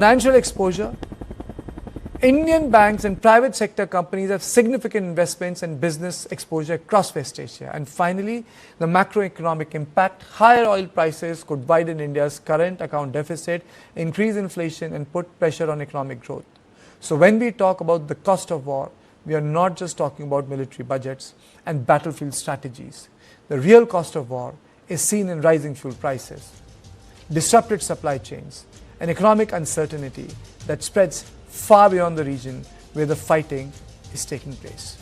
Financial exposure. Indian banks and private sector companies have significant investments and business exposure across West Asia. And finally, the macroeconomic impact. Higher oil prices could widen India's current account deficit, increase inflation, and put pressure on economic growth. So when we talk about the cost of war, we are not just talking about military budgets and battlefield strategies. The real cost of war is seen in rising fuel prices, disrupted supply chains, and economic uncertainty that spreads far beyond the region where the fighting is taking place.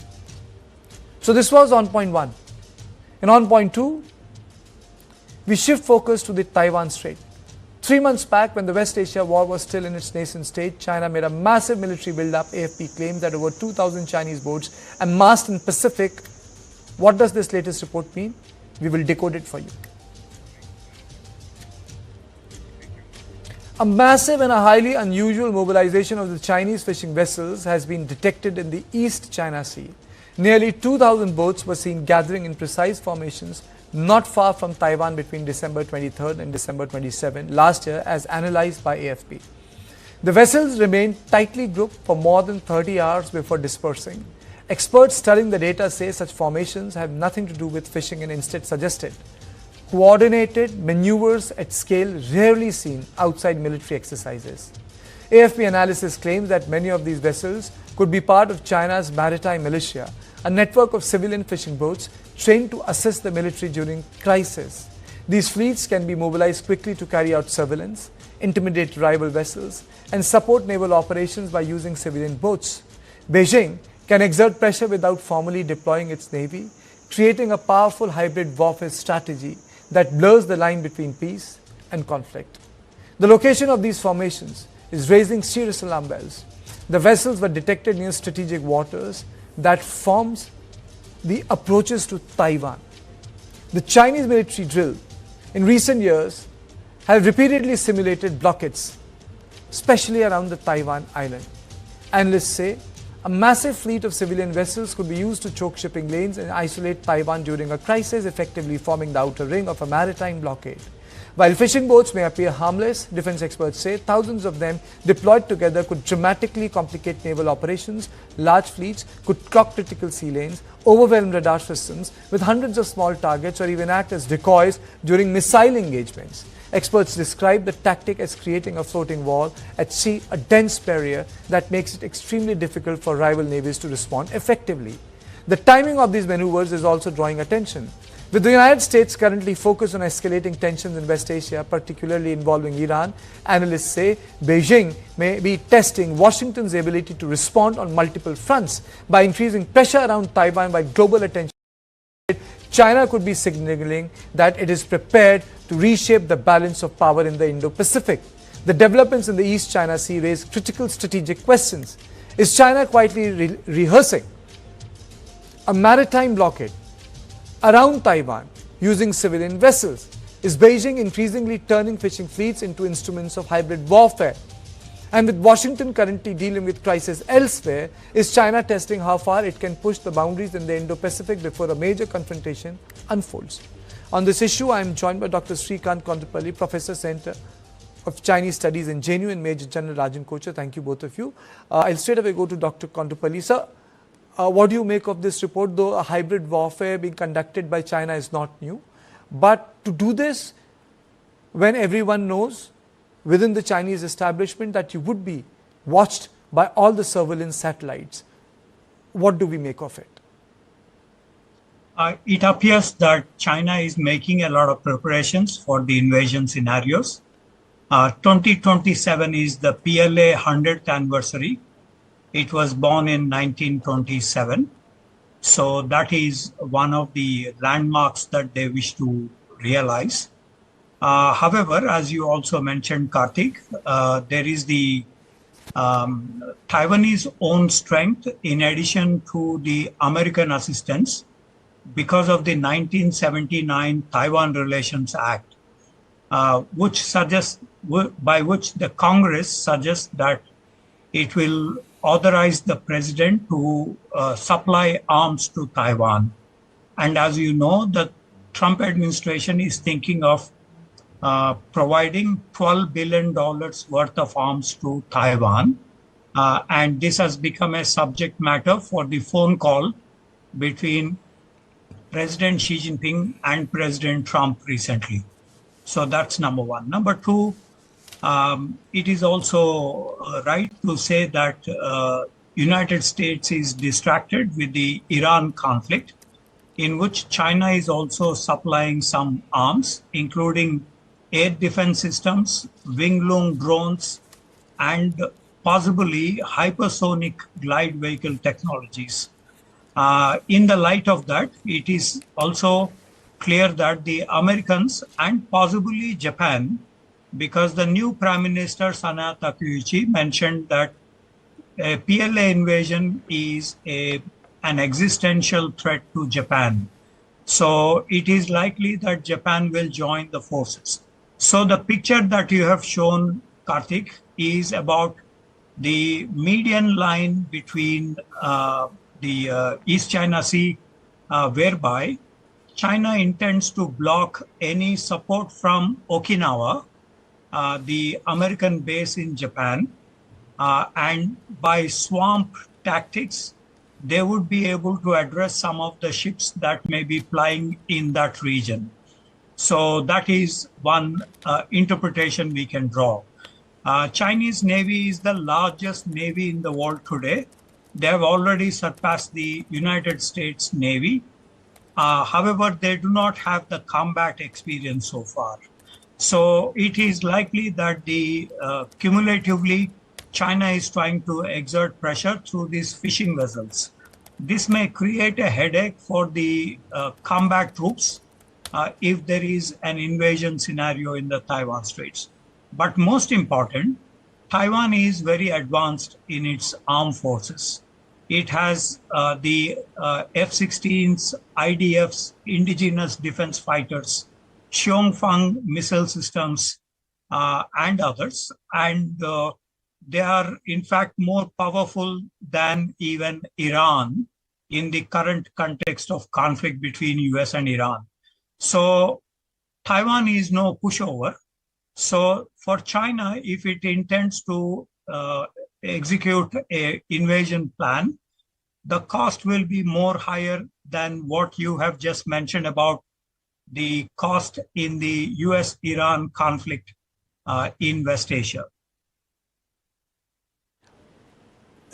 So this was on point 1. And on point 2, we shift focus to the Taiwan Strait. 3 months back, when the West Asia war was still in its nascent state, China made a massive military build-up. AFP claims that over 2,000 Chinese boats amassed in Pacific. What does this latest report mean? We will decode it for you. A massive and a highly unusual mobilization of the Chinese fishing vessels has been detected in the East China Sea. Nearly 2,000 boats were seen gathering in precise formations not far from Taiwan between December 23rd and December 27 last year, as analyzed by AFP. The vessels remained tightly grouped for more than 30 hours before dispersing. Experts studying the data say such formations have nothing to do with fishing and instead suggested coordinated maneuvers at scale rarely seen outside military exercises. AFP analysis claims that many of these vessels could be part of China's maritime militia, a network of civilian fishing boats trained to assist the military during crisis. These fleets can be mobilized quickly to carry out surveillance, intimidate rival vessels, and support naval operations by using civilian boats. Beijing can exert pressure without formally deploying its navy, creating a powerful hybrid warfare strategy that blurs the line between peace and conflict. The location of these formations is raising serious alarm bells. The vessels were detected near strategic waters that forms the approaches to Taiwan. The Chinese military drill in recent years have repeatedly simulated blockades, especially around the Taiwan island. Analysts say a massive fleet of civilian vessels could be used to choke shipping lanes and isolate Taiwan during a crisis, effectively forming the outer ring of a maritime blockade. While fishing boats may appear harmless, defense experts say thousands of them deployed together could dramatically complicate naval operations. Large fleets could clock critical sea lanes, overwhelm radar systems with hundreds of small targets, or even act as decoys during missile engagements. Experts describe the tactic as creating a floating wall at sea, a dense barrier that makes it extremely difficult for rival navies to respond effectively. The timing of these maneuvers is also drawing attention. With the United States currently focused on escalating tensions in West Asia, particularly involving Iran, analysts say Beijing may be testing Washington's ability to respond on multiple fronts. By increasing pressure around Taiwan while global attention, China could be signaling that it is prepared to reshape the balance of power in the Indo-Pacific. The developments in the East China Sea raise critical strategic questions. Is China quietly rehearsing a maritime blockade around Taiwan using civilian vessels? Is Beijing increasingly turning fishing fleets into instruments of hybrid warfare? And with Washington currently dealing with crisis elsewhere, is China testing how far it can push the boundaries in the Indo-Pacific before a major confrontation unfolds? On this issue, I am joined by Dr. Srikanth Kondapalli, Professor, Center of Chinese Studies in JNU, and Major General Rajan Kochar. Thank you, both of you. I'll straight away go to Dr. Kondapalli. Sir, what do you make of this report? Though a hybrid warfare being conducted by China is not new, but to do this when everyone knows within the Chinese establishment that you would be watched by all the surveillance satellites, what do we make of it? It appears that China is making a lot of preparations for the invasion scenarios. 2027 is the PLA 100th anniversary. It was born in 1927. So that is one of the landmarks that they wish to realize. However, as you also mentioned, Karthik, there is the Taiwanese own strength in addition to the American assistance because of the 1979 Taiwan Relations Act, which suggests, by which the Congress suggests that it will authorize the president to supply arms to Taiwan. And as you know, the Trump administration is thinking of providing $12 billion worth of arms to Taiwan. And this has become a subject matter for the phone call between President Xi Jinping and President Trump recently. So that's number one. Number two, it is also right to say that United States is distracted with the Iran conflict, in which China is also supplying some arms, including air defense systems, wing-loom drones, and possibly hypersonic glide vehicle technologies. In the light of that, it is also clear that the Americans and possibly Japan, because the new Prime Minister Sana Takeuchi mentioned that a PLA invasion is an existential threat to Japan. So it is likely that Japan will join the forces. So the picture that you have shown, Karthik, is about the median line between the East China Sea, whereby China intends to block any support from Okinawa, the American base in Japan, and by swamp tactics, they would be able to address some of the ships that may be plying in that region. So that is one interpretation we can draw. Chinese Navy is the largest navy in the world today. They have already surpassed the United States Navy. However, they do not have the combat experience so far. So it is likely that cumulatively, China is trying to exert pressure through these fishing vessels. This may create a headache for the combat troops if there is an invasion scenario in the Taiwan Straits. But most important, Taiwan is very advanced in its armed forces. It has the F-16s, IDFs, indigenous defense fighters, Xiongfang missile systems, and others. And they are, in fact, more powerful than even Iran in the current context of conflict between US and Iran. So Taiwan is no pushover. So for China, if it intends to execute an invasion plan, the cost will be more higher than what you have just mentioned about the cost in the US-Iran conflict in West Asia.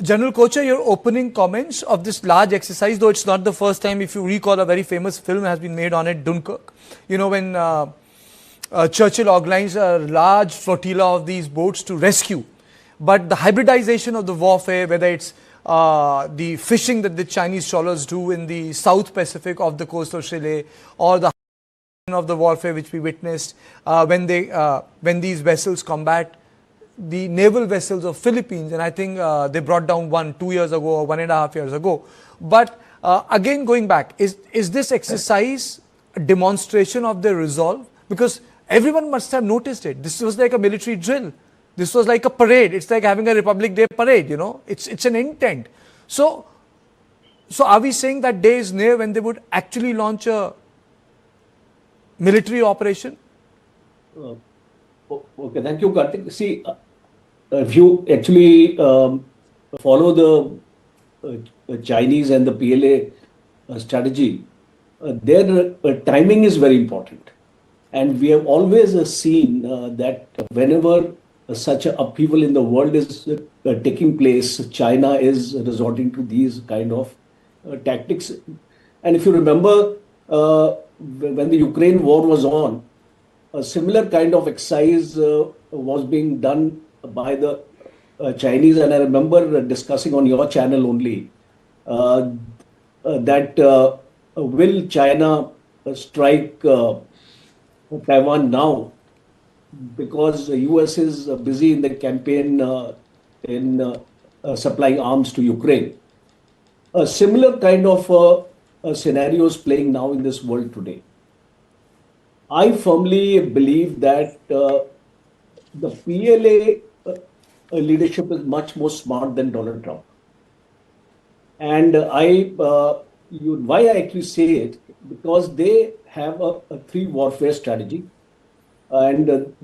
General Kocher, your opening comments of this large exercise, though it's not the first time, if you recall, a very famous film has been made on it, Dunkirk. You know, when Churchill organized a large flotilla of these boats to rescue. But the hybridization of the warfare, whether it's the fishing that the Chinese trawlers do in the South Pacific off the coast of Chile, or the of the warfare which we witnessed when these vessels combat the naval vessels of Philippines, and I think they brought down one 2 years ago or 1.5 years ago. But again, going back, is this exercise a demonstration of their resolve? Because everyone must have noticed it. This was like a military drill. This was like a parade. It's like having a Republic Day parade, you know. It's an intent. So are we saying that day is near when they would actually launch a military operation? Okay, thank you, Karthik. See, if you actually follow the Chinese and the PLA strategy, their timing is very important. And we have always seen that whenever such an upheaval in the world is taking place, China is resorting to these kind of tactics. And if you remember, when the Ukraine war was on, a similar kind of exercise was being done by the Chinese, and I remember discussing on your channel only that will China strike Taiwan now, because the US is busy in the campaign in supplying arms to Ukraine. A similar kind of scenarios playing now in this world today. I firmly believe that the PLA leadership is much more smart than Donald Trump. And why I actually say it, because they have a three warfare strategy. And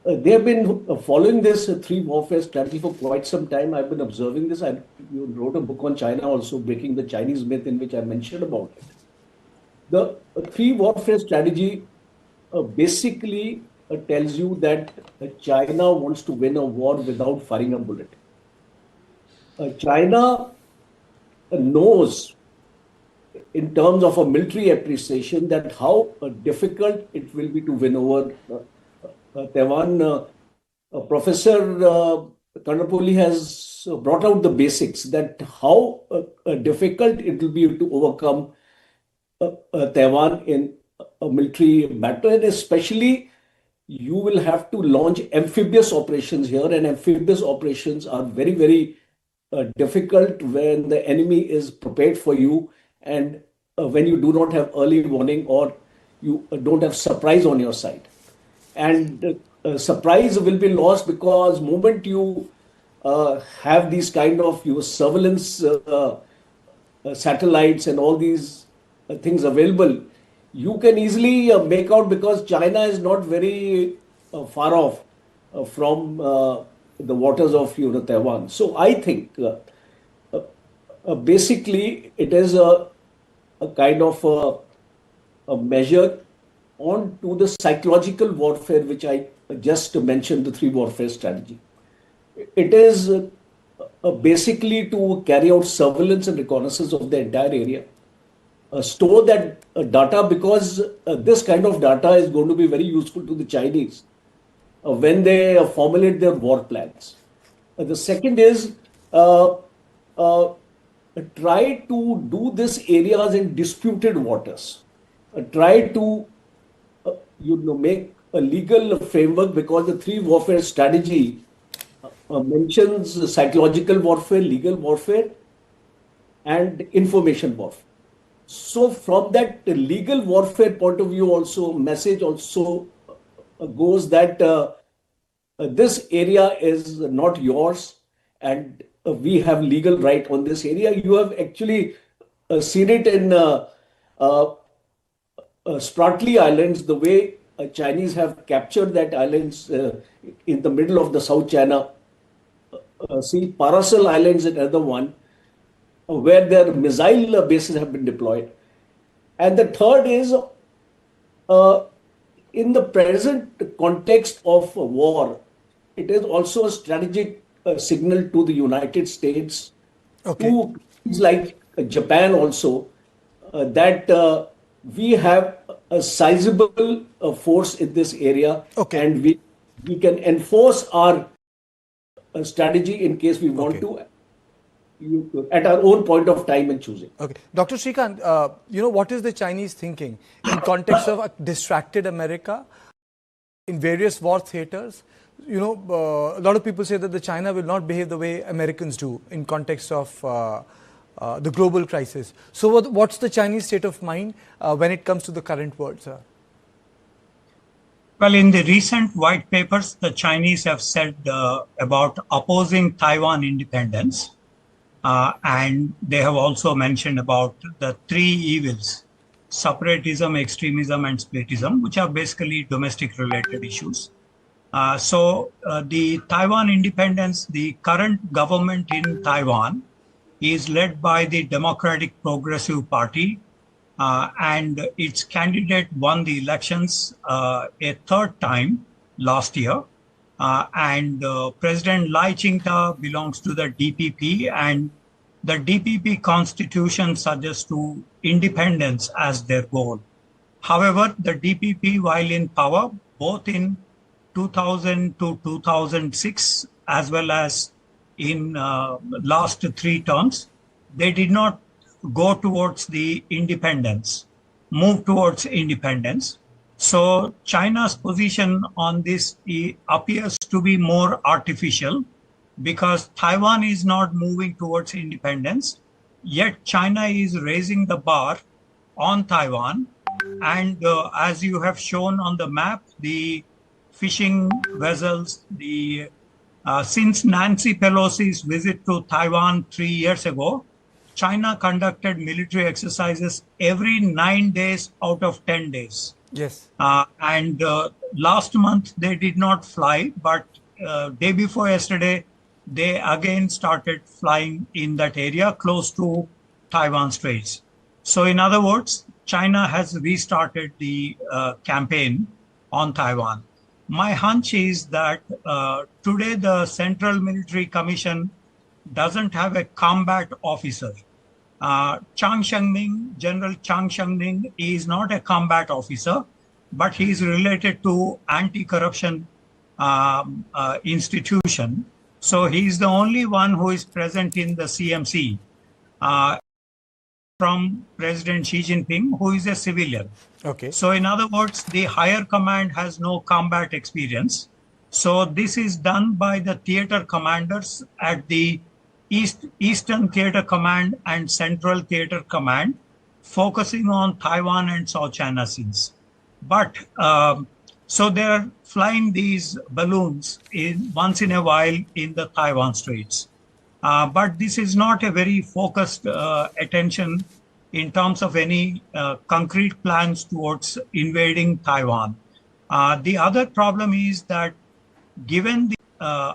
they have been following this three warfare strategy for quite some time. I've been observing this. You wrote a book on China also, Breaking the Chinese Myth, in which I mentioned about it. The three warfare strategy basically tells you that China wants to win a war without firing a bullet. China knows, in terms of a military appreciation, that how difficult it will be to win over Taiwan. Professor Karnapoli has brought out the basics, that how difficult it will be to overcome Taiwan in a military battle, and especially you will have to launch amphibious operations here, and amphibious operations are very, very difficult when the enemy is prepared for you, and when you do not have early warning, or you don't have surprise on your side. And surprise will be lost, because moment you have these kind of your surveillance satellites and all these things available, you can easily make out, because China is not very far off from the waters of Taiwan. So I think basically it is a kind of a measure on to the psychological warfare, which I just mentioned, the three warfare strategy. It is basically to carry out surveillance and reconnaissance of the entire area. Store that data, because this kind of data is going to be very useful to the Chinese when they formulate their war plans. The second is try to do this areas in disputed waters. Try to make a legal framework, because the three warfare strategy mentions psychological warfare, legal warfare, and information warfare. So from that legal warfare point of view, also message also goes that this area is not yours, and we have legal right on this area. You have actually seen it in Spratly Islands, the way Chinese have captured that islands in the middle of the South China Sea. Paracel Islands is another one where their missile bases have been deployed. And the third is, in the present context of war, it is also a strategic signal to the United States, to things like Japan also, that we have a sizable force in this area, and we can enforce our strategy in case we want to, at our own point of time and choosing. Okay, Dr. Srikanth, what is the Chinese thinking in context of a distracted America in various war theaters? A lot of people say that the China will not behave the way Americans do in context of the global crisis. So what's the Chinese state of mind when it comes to the current world, sir? Well, in the recent white papers, the Chinese have said about opposing Taiwan independence. And they have also mentioned about the three evils: separatism, extremism, and splitism, which are basically domestic related issues. So the Taiwan independence, the current government in Taiwan is led by the Democratic Progressive Party, and its candidate won the elections a third time last year. And President Lai Ching-te belongs to the DPP, and the DPP constitution suggests to independence as their goal. However, the DPP, while in power, both in 2000 to 2006, as well as in last three terms, they did not go towards the independence, move towards independence. So China's position on this appears to be more artificial, because Taiwan is not moving towards independence, yet China is raising the bar on Taiwan. And as you have shown on the map, the fishing vessels, since Nancy Pelosi's visit to Taiwan 3 years ago, China conducted military exercises every 9 days out of 10 days. Yes. And last month they did not fly, but day before yesterday, they again started flying in that area close to Taiwan Straits. So in other words, China has restarted the campaign on Taiwan. My hunch is that today the Central Military Commission doesn't have a combat officer. General Chang Shengming is not a combat officer, but he is related to anti-corruption institution. So he is the only one who is present in the CMC from President Xi Jinping, who is a civilian. Okay. So in other words, the higher command has no combat experience. So this is done by the theater commanders at the Eastern Theater Command and Central Theater Command, focusing on Taiwan and South China Seas. But so they're flying these balloons once in a while in the Taiwan Straits. But this is not a very focused attention in terms of any concrete plans towards invading Taiwan. The other problem is that given the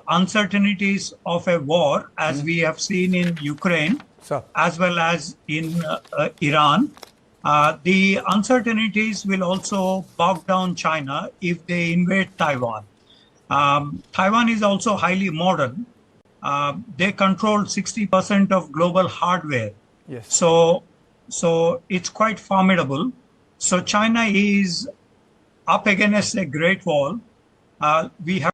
uncertainties of a war, as we have seen in Ukraine, as well as in Iran, the uncertainties will also bog down China if they invade Taiwan. Taiwan is also highly modern. They control 60% of global hardware. Yes. So it's quite formidable. So China is up against a great wall. We have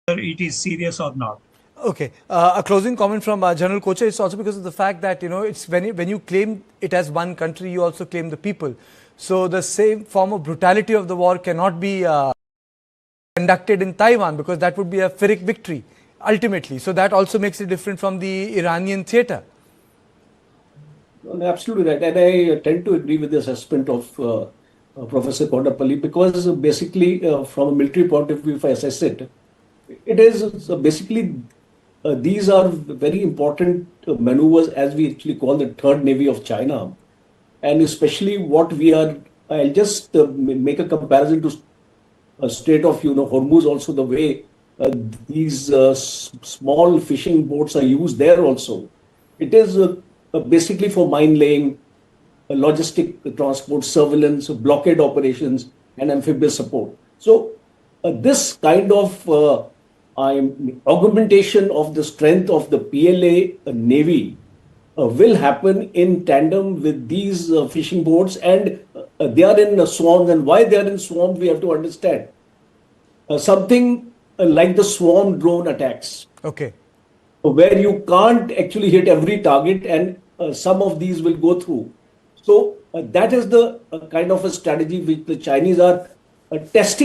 whether it is serious or not. Okay. A closing comment from General Kocher is also because of the fact that, it's when you claim it as one country, you also claim the people. So the same form of brutality of the war cannot be conducted in Taiwan, because that would be a Pyrrhic victory ultimately. So that also makes it different from the Iranian theater. Absolutely right. And I tend to agree with the assessment of Professor Kodapalli, because basically from a military point of view, if I assess it, it is basically these are very important maneuvers, as we actually call the third navy of China. And especially what we are, I'll just make a comparison to Strait of Hormuz, also the way these small fishing boats are used there also. It is basically for mine laying, logistic transport, surveillance, blockade operations, and amphibious support. So this kind of augmentation of the strength of the PLA Navy will happen in tandem with these fishing boats, and they are in swarms. And why they are in swarms, we have to understand. Something like the swarm drone attacks. Okay. Where you can't actually hit every target, and some of these will go through. So that is the kind of a strategy which the Chinese are testing